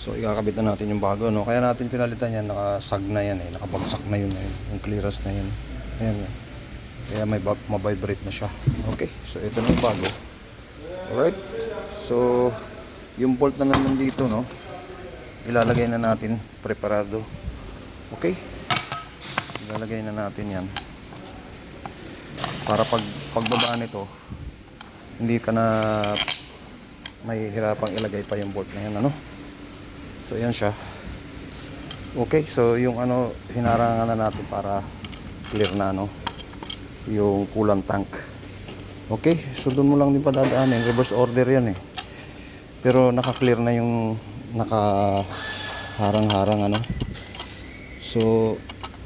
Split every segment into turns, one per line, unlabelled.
So ikakabit na natin yung bago, no? Kaya natin pinalitan yan, nakasag na yan eh, nakabagsak na yun eh, yung clearance na yun. Ayan eh. Kaya may mabibrate na siya. Okay, so ito na yung bago. Alright, so yung bolt na naman dito, no, ilalagay na natin preparado. Okay, ilalagay na natin yan para pagbaba nito hindi ka na may hirapang ilagay pa yung bolt na yan, ano. So yan siya. Okay, so yung ano, hinarangan na natin para clear na, no, yung coolant tank. Okay, so doon mo lang din padadaanin, reverse order yan eh, pero naka-clear na yung nakaharang-harang, ano. So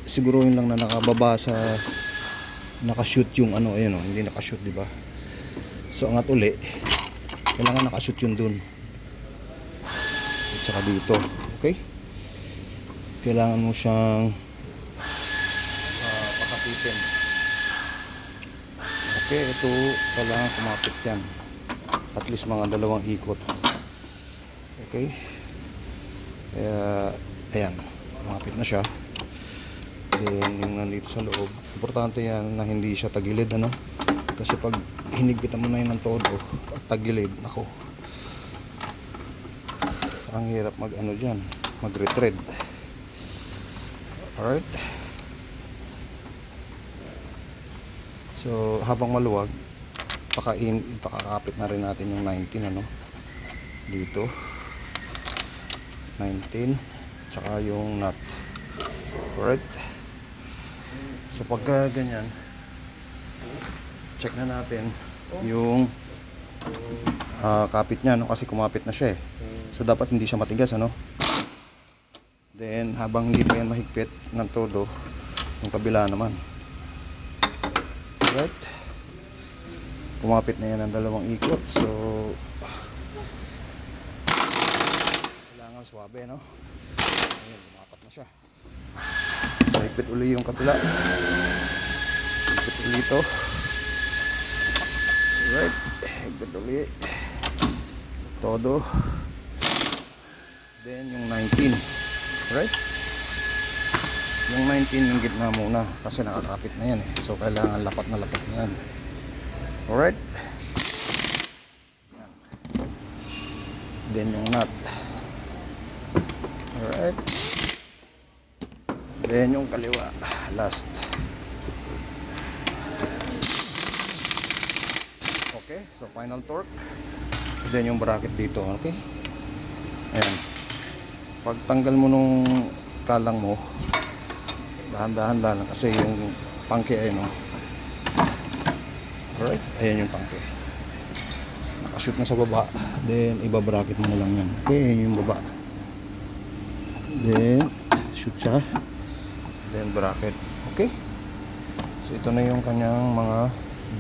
siguruhin lang na nakababa sa nakashoot yung ano, ayun oh, hindi nakashoot, di ba? So angat uli, kailangan nakashoot yun dun at saka dito. Okay, kailangan mo siyang pakapitin. Okay, ito kailangan kumapit yan at least mga 2 ikot. Okay, kaya ayan, kumapit na siya. Then yung nandito sa loob, importante yan na hindi siya tagilid, ano, kasi pag hinigpitan mo na yun ng todo at tagilid, nako, ang hirap mag ano dyan, mag retread. Alright, so habang maluwag, pakakapit na rin natin yung 19, ano, dito 19 tsaka yung nut. Alright, so pagka ganyan, check na natin yung kapit nya, no, kasi kumapit na siya eh. So dapat hindi siya matigas, ano. Then habang hindi pa yan mahigpit ng todo, yung kabila naman. Alright, kumapit na yan ng 2 ikot. So kailangan swabe, no. Ayun, kumapat na siya. So higpit uli yung kabila, higpit uli ito. Alright, higpit uli todo. Then yung 19. Alright, yung 19 yung gitna muna kasi nakakapit na yan eh. So kailangan lapat na lapat na yan. Alright, yan. Then yung nut. Alright, then yung kaliwa last. Okay, so final torque. Then yung bracket dito. Okay, ayan. Pagtanggal mo nung kalang mo, dahan-dahan lang kasi yung tangke ay, no. Alright, ayan yung tangke, nakashoot na sa baba. Then iba-bracket mo na lang yan. Okay, ayan yung baba. Then shoot siya, then bracket. Okay, so ito na yung kanyang mga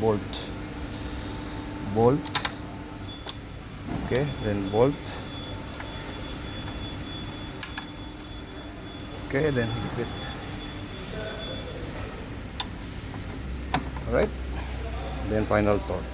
bolt. Okay, then bolt. Okay, then higpit. Alright, then final torque.